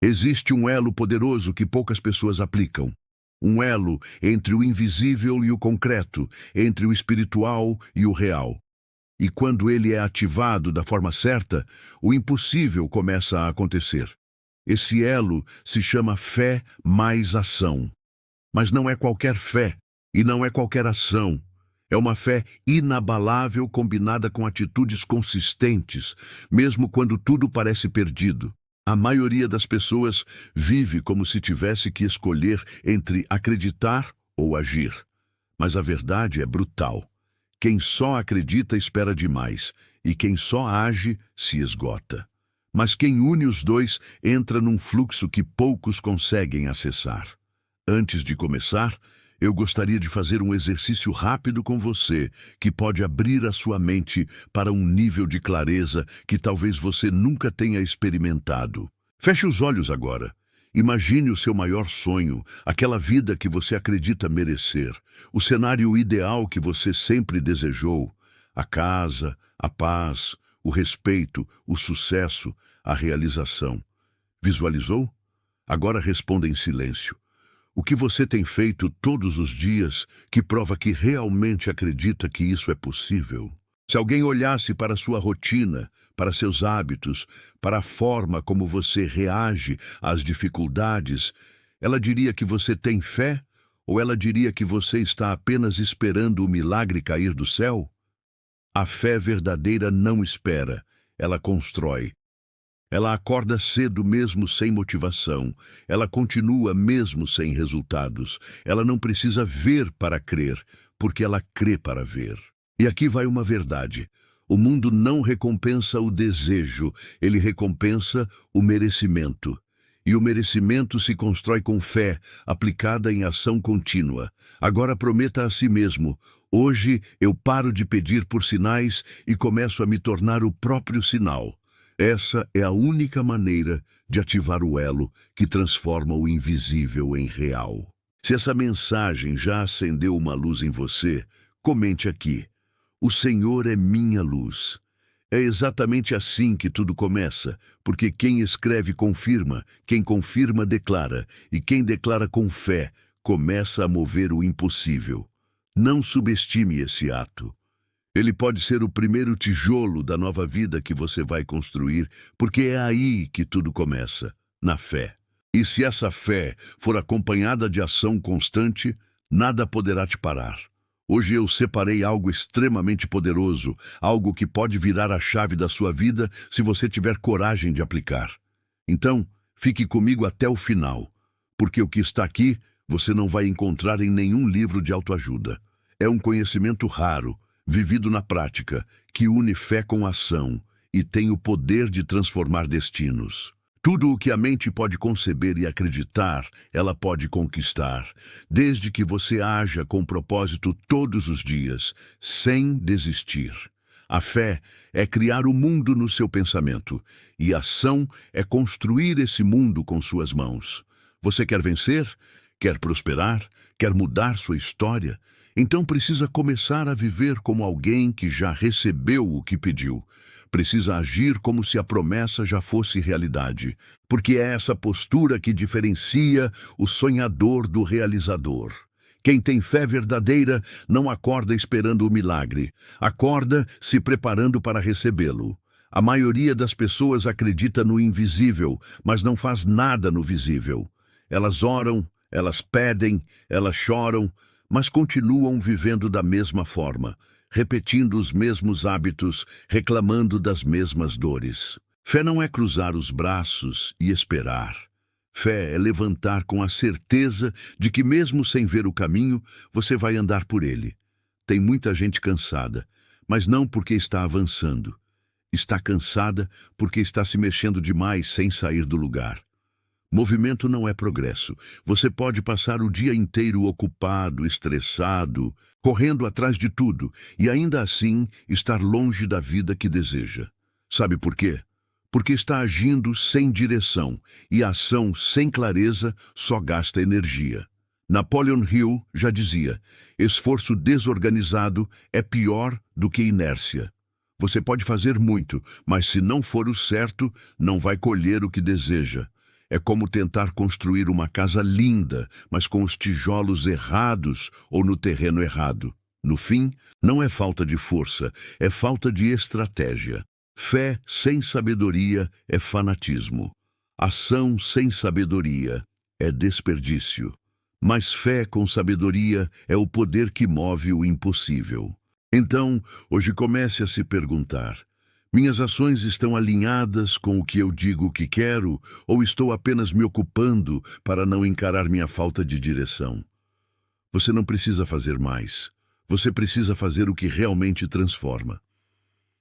Existe um elo poderoso que poucas pessoas aplicam. Um elo entre o invisível e o concreto, entre o espiritual e o real. E quando ele é ativado da forma certa, o impossível começa a acontecer. Esse elo se chama fé mais ação. Mas não é qualquer fé e não é qualquer ação. É uma fé inabalável combinada com atitudes consistentes, mesmo quando tudo parece perdido. A maioria das pessoas vive como se tivesse que escolher entre acreditar ou agir. Mas a verdade é brutal. Quem só acredita espera demais, e quem só age se esgota. Mas quem une os dois entra num fluxo que poucos conseguem acessar. Antes de começar, eu gostaria de fazer um exercício rápido com você, que pode abrir a sua mente para um nível de clareza que talvez você nunca tenha experimentado. Feche os olhos agora. Imagine o seu maior sonho, aquela vida que você acredita merecer, o cenário ideal que você sempre desejou, a casa, a paz, o respeito, o sucesso, a realização. Visualizou? Agora responda em silêncio. O que você tem feito todos os dias que prova que realmente acredita que isso é possível? Se alguém olhasse para a sua rotina, para seus hábitos, para a forma como você reage às dificuldades, ela diria que você tem fé ou ela diria que você está apenas esperando o milagre cair do céu? A fé verdadeira não espera, ela constrói. Ela acorda cedo mesmo sem motivação. Ela continua mesmo sem resultados. Ela não precisa ver para crer, porque ela crê para ver. E aqui vai uma verdade. O mundo não recompensa o desejo, ele recompensa o merecimento. E o merecimento se constrói com fé, aplicada em ação contínua. Agora prometa a si mesmo: hoje eu paro de pedir por sinais e começo a me tornar o próprio sinal. Essa é a única maneira de ativar o elo que transforma o invisível em real. Se essa mensagem já acendeu uma luz em você, comente aqui: o Senhor é minha luz. É exatamente assim que tudo começa, porque quem escreve confirma, quem confirma declara, e quem declara com fé começa a mover o impossível. Não subestime esse ato. Ele pode ser o primeiro tijolo da nova vida que você vai construir, porque é aí que tudo começa, na fé. E se essa fé for acompanhada de ação constante, nada poderá te parar. Hoje eu separei algo extremamente poderoso, algo que pode virar a chave da sua vida se você tiver coragem de aplicar. Então, fique comigo até o final, porque o que está aqui você não vai encontrar em nenhum livro de autoajuda. É um conhecimento raro, vivido na prática, que une fé com ação e tem o poder de transformar destinos. Tudo o que a mente pode conceber e acreditar, ela pode conquistar, desde que você haja com propósito todos os dias, sem desistir. A fé é criar o mundo no seu pensamento, e a ação é construir esse mundo com suas mãos. Você quer vencer? Quer prosperar? Quer mudar sua história? Então precisa começar a viver como alguém que já recebeu o que pediu. Precisa agir como se a promessa já fosse realidade, porque é essa postura que diferencia o sonhador do realizador. Quem tem fé verdadeira não acorda esperando o milagre, acorda se preparando para recebê-lo. A maioria das pessoas acredita no invisível, mas não faz nada no visível. Elas oram, elas pedem, elas choram, mas continuam vivendo da mesma forma, repetindo os mesmos hábitos, reclamando das mesmas dores. Fé não é cruzar os braços e esperar. Fé é levantar com a certeza de que mesmo sem ver o caminho, você vai andar por ele. Tem muita gente cansada, mas não porque está avançando. Está cansada porque está se mexendo demais sem sair do lugar. Movimento não é progresso. Você pode passar o dia inteiro ocupado, estressado, correndo atrás de tudo, e ainda assim estar longe da vida que deseja. Sabe por quê? Porque está agindo sem direção, e a ação sem clareza só gasta energia. Napoleon Hill já dizia: esforço desorganizado é pior do que inércia. Você pode fazer muito, mas se não for o certo, não vai colher o que deseja. É como tentar construir uma casa linda, mas com os tijolos errados ou no terreno errado. No fim, não é falta de força, é falta de estratégia. Fé sem sabedoria é fanatismo. Ação sem sabedoria é desperdício. Mas fé com sabedoria é o poder que move o impossível. Então, hoje comece a se perguntar: minhas ações estão alinhadas com o que eu digo que quero, ou estou apenas me ocupando para não encarar minha falta de direção? Você não precisa fazer mais. Você precisa fazer o que realmente transforma.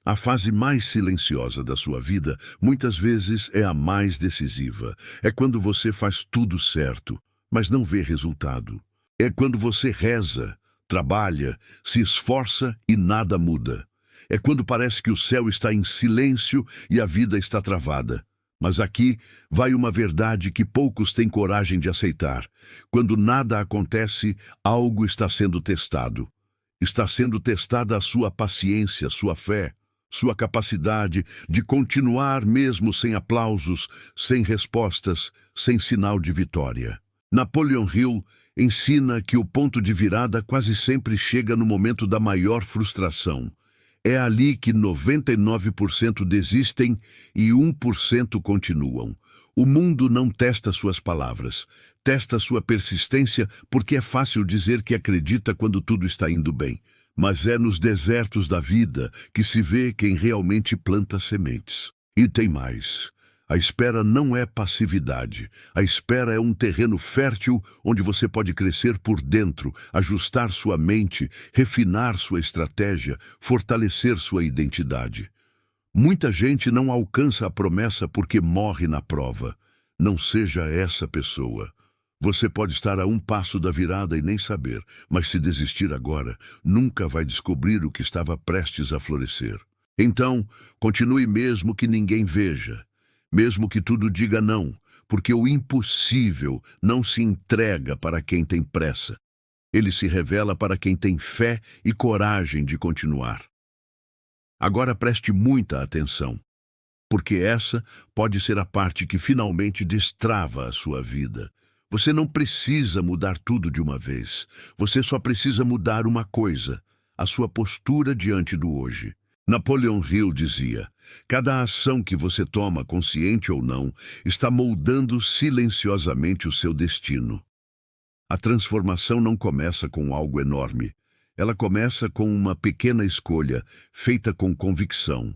A fase mais silenciosa da sua vida, muitas vezes, é a mais decisiva. É quando você faz tudo certo, mas não vê resultado. É quando você reza, trabalha, se esforça e nada muda. É quando parece que o céu está em silêncio e a vida está travada. Mas aqui vai uma verdade que poucos têm coragem de aceitar. Quando nada acontece, algo está sendo testado. Está sendo testada a sua paciência, sua fé, sua capacidade de continuar mesmo sem aplausos, sem respostas, sem sinal de vitória. Napoleon Hill ensina que o ponto de virada quase sempre chega no momento da maior frustração. É ali que 99% desistem e 1% continuam. O mundo não testa suas palavras, testa sua persistência, porque é fácil dizer que acredita quando tudo está indo bem. Mas é nos desertos da vida que se vê quem realmente planta sementes. E tem mais. A espera não é passividade. A espera é um terreno fértil onde você pode crescer por dentro, ajustar sua mente, refinar sua estratégia, fortalecer sua identidade. Muita gente não alcança a promessa porque morre na prova. Não seja essa pessoa. Você pode estar a um passo da virada e nem saber, mas se desistir agora, nunca vai descobrir o que estava prestes a florescer. Então, continue mesmo que ninguém veja. Mesmo que tudo diga não, porque o impossível não se entrega para quem tem pressa. Ele se revela para quem tem fé e coragem de continuar. Agora preste muita atenção, porque essa pode ser a parte que finalmente destrava a sua vida. Você não precisa mudar tudo de uma vez. Você só precisa mudar uma coisa: a sua postura diante do hoje. Napoleon Hill dizia: cada ação que você toma, consciente ou não, está moldando silenciosamente o seu destino. A transformação não começa com algo enorme. Ela começa com uma pequena escolha, feita com convicção.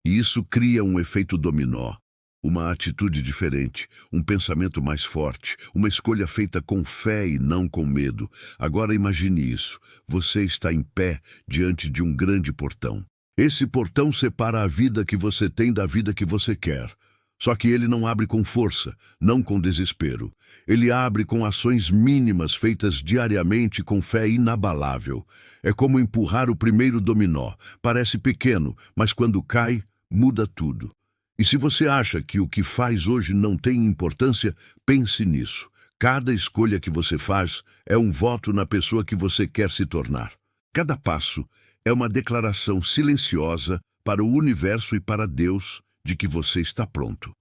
E isso cria um efeito dominó. Uma atitude diferente, um pensamento mais forte, uma escolha feita com fé e não com medo. Agora imagine isso. Você está em pé diante de um grande portão. Esse portão separa a vida que você tem da vida que você quer. Só que ele não abre com força, não com desespero. Ele abre com ações mínimas feitas diariamente com fé inabalável. É como empurrar o primeiro dominó. Parece pequeno, mas quando cai, muda tudo. E se você acha que o que faz hoje não tem importância, pense nisso. Cada escolha que você faz é um voto na pessoa que você quer se tornar. Cada passo é uma declaração silenciosa para o universo e para Deus de que você está pronto.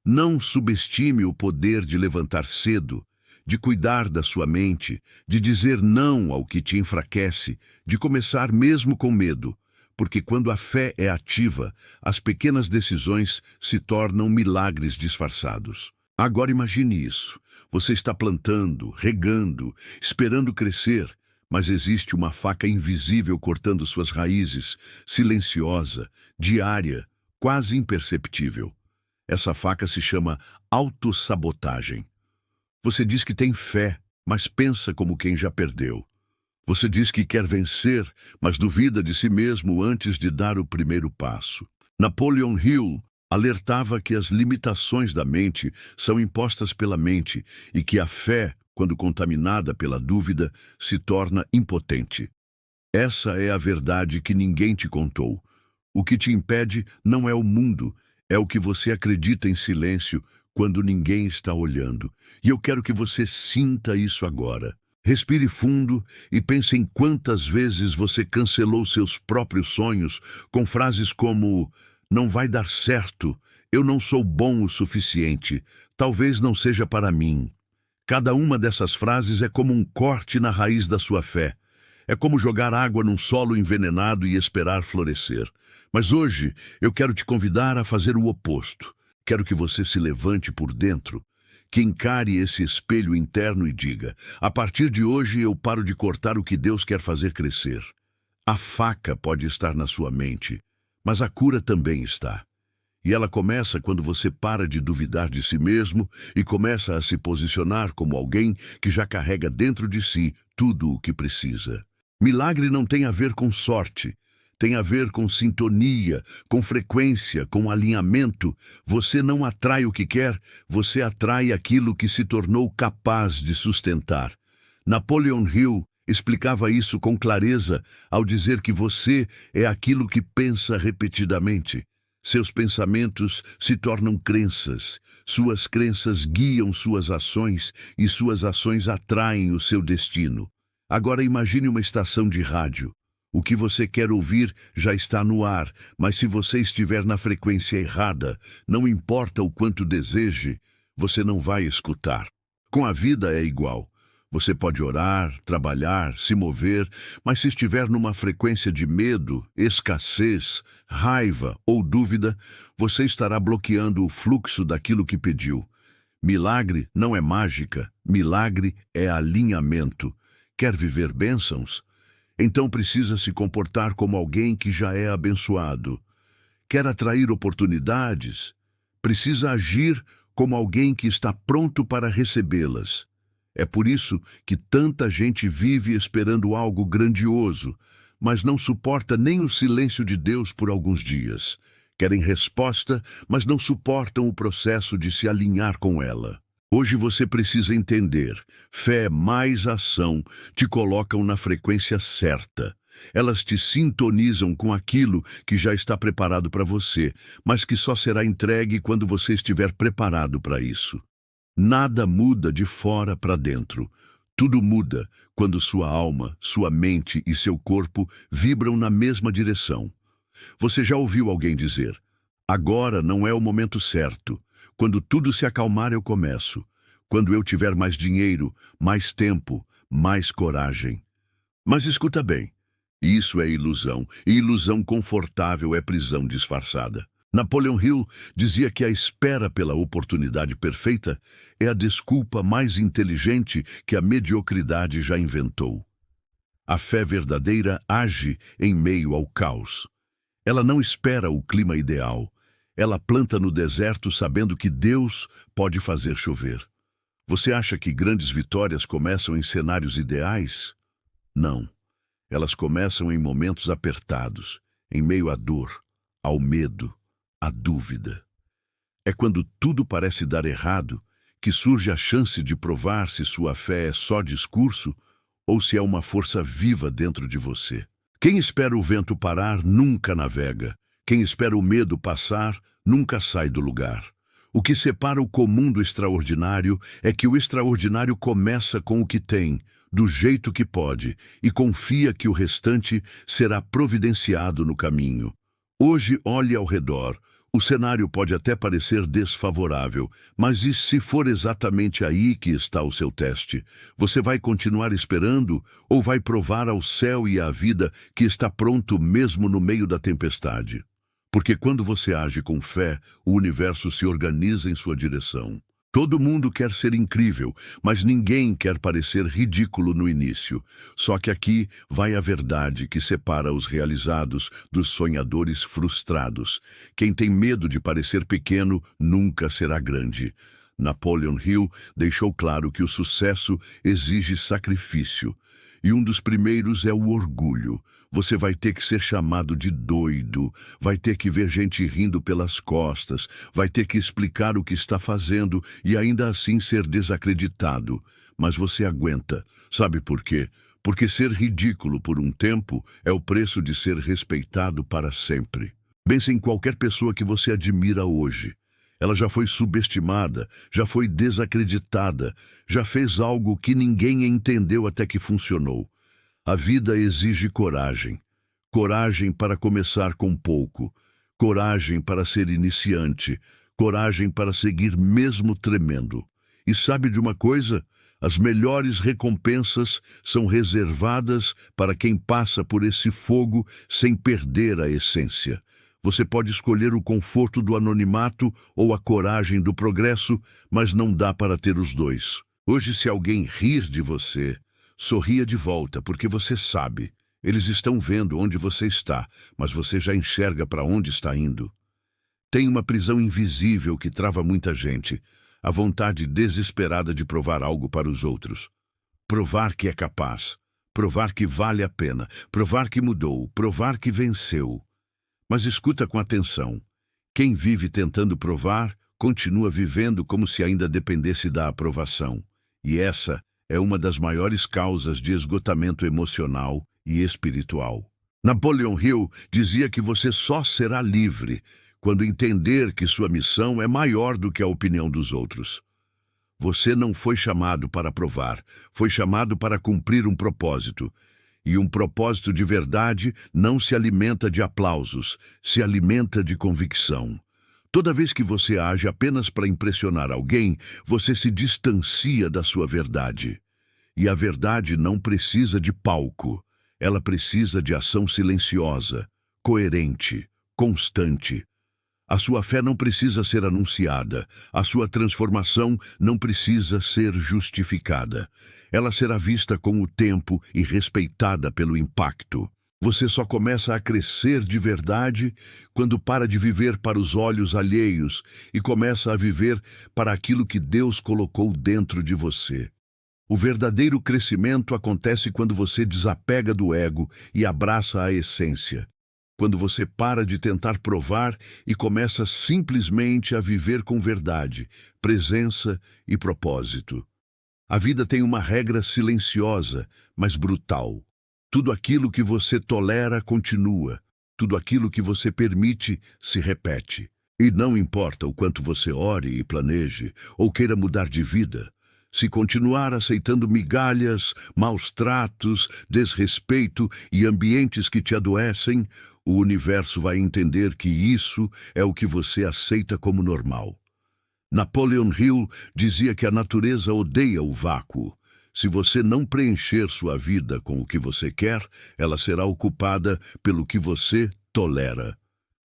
Não subestime o poder de levantar cedo, de cuidar da sua mente, de dizer não ao que te enfraquece, de começar mesmo com medo, porque quando a fé é ativa, as pequenas decisões se tornam milagres disfarçados. Agora imagine isso. Você está plantando, regando, esperando crescer, mas existe uma faca invisível cortando suas raízes, silenciosa, diária, quase imperceptível. Essa faca se chama autossabotagem. Você diz que tem fé, mas pensa como quem já perdeu. Você diz que quer vencer, mas duvida de si mesmo antes de dar o primeiro passo. Napoleon Hill alertava que as limitações da mente são impostas pela mente e que a fé, quando contaminada pela dúvida, se torna impotente. Essa é a verdade que ninguém te contou. O que te impede não é o mundo, é o que você acredita em silêncio quando ninguém está olhando. E eu quero que você sinta isso agora. Respire fundo e pense em quantas vezes você cancelou seus próprios sonhos com frases como: não vai dar certo, Eu não sou bom o suficiente. Talvez não seja para mim. Cada uma dessas frases é como um corte na raiz da sua fé. É como jogar água num solo envenenado e esperar florescer. Mas hoje eu quero te convidar a fazer o oposto. Quero que você se levante por dentro, que encare esse espelho interno e diga: a partir de hoje eu paro de cortar o que Deus quer fazer crescer. A faca pode estar na sua mente, mas a cura também está. E ela começa quando você para de duvidar de si mesmo e começa a se posicionar como alguém que já carrega dentro de si tudo o que precisa. Milagre não tem a ver com sorte, tem a ver com sintonia, com frequência, com alinhamento. Você não atrai o que quer, você atrai aquilo que se tornou capaz de sustentar. Napoleon Hill explicava isso com clareza ao dizer que você é aquilo que pensa repetidamente. Seus pensamentos se tornam crenças, suas crenças guiam suas ações e suas ações atraem o seu destino. Agora imagine uma estação de rádio. O que você quer ouvir já está no ar, mas se você estiver na frequência errada, não importa o quanto deseje, você não vai escutar. Com a vida é igual. Você pode orar, trabalhar, se mover, mas se estiver numa frequência de medo, escassez, raiva ou dúvida, você estará bloqueando o fluxo daquilo que pediu. Milagre não é mágica, milagre é alinhamento. Quer viver bênçãos? Então precisa se comportar como alguém que já é abençoado. Quer atrair oportunidades? Precisa agir como alguém que está pronto para recebê-las. É por isso que tanta gente vive esperando algo grandioso, mas não suporta nem o silêncio de Deus por alguns dias. Querem resposta, mas não suportam o processo de se alinhar com ela. Hoje você precisa entender, fé mais ação te colocam na frequência certa. Elas te sintonizam com aquilo que já está preparado para você, mas que só será entregue quando você estiver preparado para isso. Nada muda de fora para dentro. Tudo muda quando sua alma, sua mente e seu corpo vibram na mesma direção. Você já ouviu alguém dizer: agora não é o momento certo. Quando tudo se acalmar eu começo. Quando eu tiver mais dinheiro, mais tempo, mais coragem. Mas escuta bem, isso é ilusão, e ilusão confortável é prisão disfarçada. Napoleon Hill dizia que a espera pela oportunidade perfeita é a desculpa mais inteligente que a mediocridade já inventou. A fé verdadeira age em meio ao caos. Ela não espera o clima ideal. Ela planta no deserto sabendo que Deus pode fazer chover. Você acha que grandes vitórias começam em cenários ideais? Não. Elas começam em momentos apertados, em meio à dor, ao medo, a dúvida. É quando tudo parece dar errado que surge a chance de provar se sua fé é só discurso ou se é uma força viva dentro de você. Quem espera o vento parar nunca navega. Quem espera o medo passar nunca sai do lugar. O que separa o comum do extraordinário é que o extraordinário começa com o que tem, do jeito que pode, e confia que o restante será providenciado no caminho. Hoje olhe ao redor. O cenário pode até parecer desfavorável, mas e se for exatamente aí que está o seu teste? Você vai continuar esperando ou vai provar ao céu e à vida que está pronto mesmo no meio da tempestade? Porque quando você age com fé, o universo se organiza em sua direção. Todo mundo quer ser incrível, mas ninguém quer parecer ridículo no início. Só que aqui vai a verdade que separa os realizados dos sonhadores frustrados. Quem tem medo de parecer pequeno nunca será grande. Napoleon Hill deixou claro que o sucesso exige sacrifício. E um dos primeiros é o orgulho. Você vai ter que ser chamado de doido, vai ter que ver gente rindo pelas costas, vai ter que explicar o que está fazendo e ainda assim ser desacreditado. Mas você aguenta. Sabe por quê? Porque ser ridículo por um tempo é o preço de ser respeitado para sempre. Pense em qualquer pessoa que você admira hoje. Ela já foi subestimada, já foi desacreditada, já fez algo que ninguém entendeu até que funcionou. A vida exige coragem. Coragem para começar com pouco. Coragem para ser iniciante. coragem para seguir mesmo tremendo. E sabe de uma coisa? As melhores recompensas são reservadas para quem passa por esse fogo sem perder a essência. Você pode escolher o conforto do anonimato ou a coragem do progresso, mas não dá para ter os dois. Hoje, se alguém rir de você, sorria de volta, porque você sabe. Eles estão vendo onde você está, mas você já enxerga para onde está indo. Tem uma prisão invisível que trava muita gente, a vontade desesperada de provar algo para os outros. Provar que é capaz, provar que vale a pena, provar que mudou, provar que venceu. Mas escuta com atenção. Quem vive tentando provar, continua vivendo como se ainda dependesse da aprovação. E essa é uma das maiores causas de esgotamento emocional e espiritual. Napoleon Hill dizia que você só será livre quando entender que sua missão é maior do que a opinião dos outros. Você não foi chamado para provar, foi chamado para cumprir um propósito. E um propósito de verdade não se alimenta de aplausos, se alimenta de convicção. Toda vez que você age apenas para impressionar alguém, você se distancia da sua verdade. E a verdade não precisa de palco. Ela precisa de ação silenciosa, coerente, constante. A sua fé não precisa ser anunciada. A sua transformação não precisa ser justificada. Ela será vista com o tempo e respeitada pelo impacto. Você só começa a crescer de verdade quando para de viver para os olhos alheios e começa a viver para aquilo que Deus colocou dentro de você. O verdadeiro crescimento acontece quando você desapega do ego e abraça a essência. Quando você para de tentar provar e começa simplesmente a viver com verdade, presença e propósito. A vida tem uma regra silenciosa, mas brutal. Tudo aquilo que você tolera continua. Tudo aquilo que você permite se repete. E não importa o quanto você ore e planeje, ou queira mudar de vida, se continuar aceitando migalhas, maus tratos, desrespeito e ambientes que te adoecem, o universo vai entender que isso é o que você aceita como normal. Napoleon Hill dizia que a natureza odeia o vácuo. Se você não preencher sua vida com o que você quer, ela será ocupada pelo que você tolera.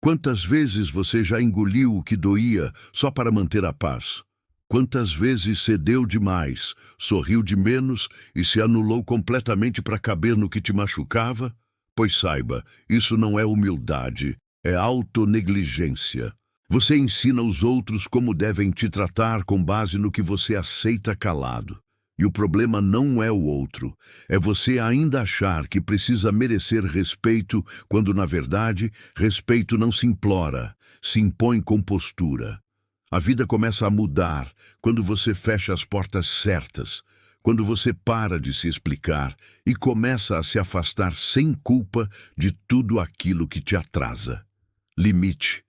Quantas vezes você já engoliu o que doía só para manter a paz? Quantas vezes cedeu demais, sorriu de menos e se anulou completamente para caber no que te machucava? Pois saiba, isso não é humildade, é autonegligência. Você ensina os outros como devem te tratar com base no que você aceita calado. E o problema não é o outro, é você ainda achar que precisa merecer respeito, quando, na verdade, respeito não se implora, se impõe com postura. A vida começa a mudar quando você fecha as portas certas, quando você para de se explicar e começa a se afastar sem culpa de tudo aquilo que te atrasa. Limite.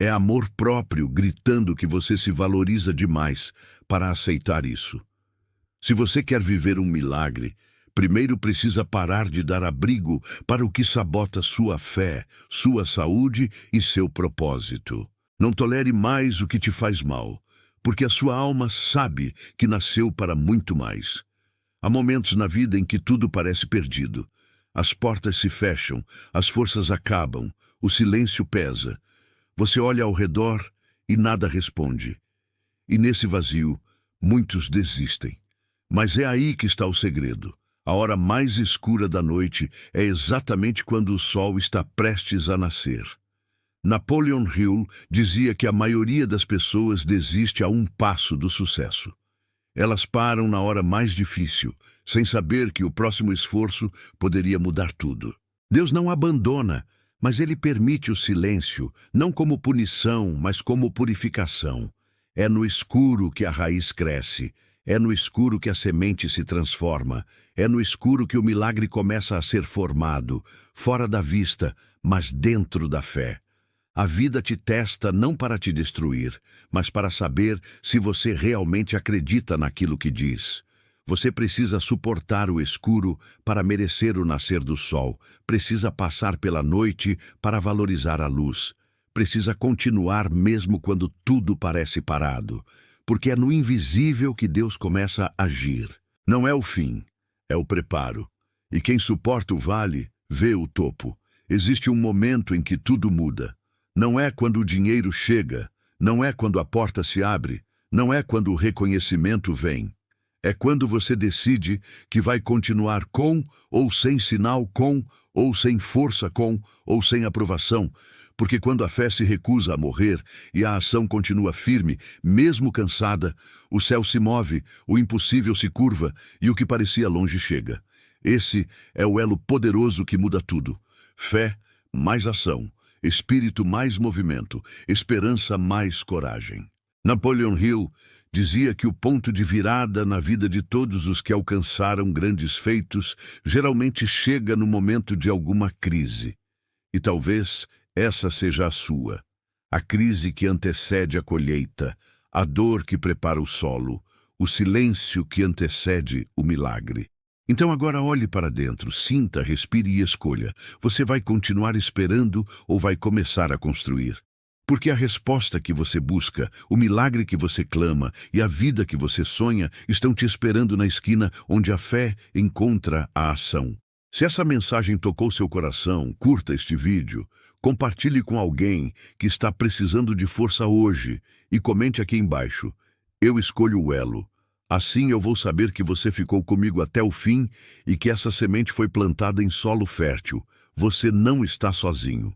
É amor próprio gritando que você se valoriza demais para aceitar isso. Se você quer viver um milagre, primeiro precisa parar de dar abrigo para o que sabota sua fé, sua saúde e seu propósito. Não tolere mais o que te faz mal, porque a sua alma sabe que nasceu para muito mais. Há momentos na vida em que tudo parece perdido. As portas se fecham, as forças acabam, o silêncio pesa. Você olha ao redor e nada responde. E nesse vazio, muitos desistem. Mas é aí que está o segredo. A hora mais escura da noite é exatamente quando o sol está prestes a nascer. Napoleon Hill dizia que a maioria das pessoas desiste a um passo do sucesso. Elas param na hora mais difícil, sem saber que o próximo esforço poderia mudar tudo. Deus não abandona, mas Ele permite o silêncio, não como punição, mas como purificação. É no escuro que a raiz cresce. É no escuro que a semente se transforma. É no escuro que o milagre começa a ser formado, fora da vista, mas dentro da fé. A vida te testa não para te destruir, mas para saber se você realmente acredita naquilo que diz. Você precisa suportar o escuro para merecer o nascer do sol. Precisa passar pela noite para valorizar a luz. precisa continuar mesmo quando tudo parece parado, porque é no invisível que Deus começa a agir. Não é o fim, é o preparo. E quem suporta o vale, vê o topo. Existe um momento em que tudo muda. Não é quando o dinheiro chega, não é quando a porta se abre, não é quando o reconhecimento vem. É quando você decide que vai continuar com ou sem sinal, com ou sem força, com ou sem aprovação, porque quando a fé se recusa a morrer e a ação continua firme, mesmo cansada, o céu se move, o impossível se curva e o que parecia longe chega. Esse é o elo poderoso que muda tudo. Fé mais ação, espírito mais movimento, esperança mais coragem. Napoleon Hill dizia que o ponto de virada na vida de todos os que alcançaram grandes feitos geralmente chega no momento de alguma crise. E talvez essa seja a sua. A crise que antecede a colheita, a dor que prepara o solo, o silêncio que antecede o milagre. Então agora olhe para dentro, sinta, respire e escolha. Você vai continuar esperando ou vai começar a construir? Porque a resposta que você busca, o milagre que você clama e a vida que você sonha estão te esperando na esquina onde a fé encontra a ação. Se essa mensagem tocou seu coração, curta este vídeo, compartilhe com alguém que está precisando de força hoje e comente aqui embaixo: eu escolho o elo. Assim eu vou saber que você ficou comigo até o fim e que essa semente foi plantada em solo fértil. Você não está sozinho.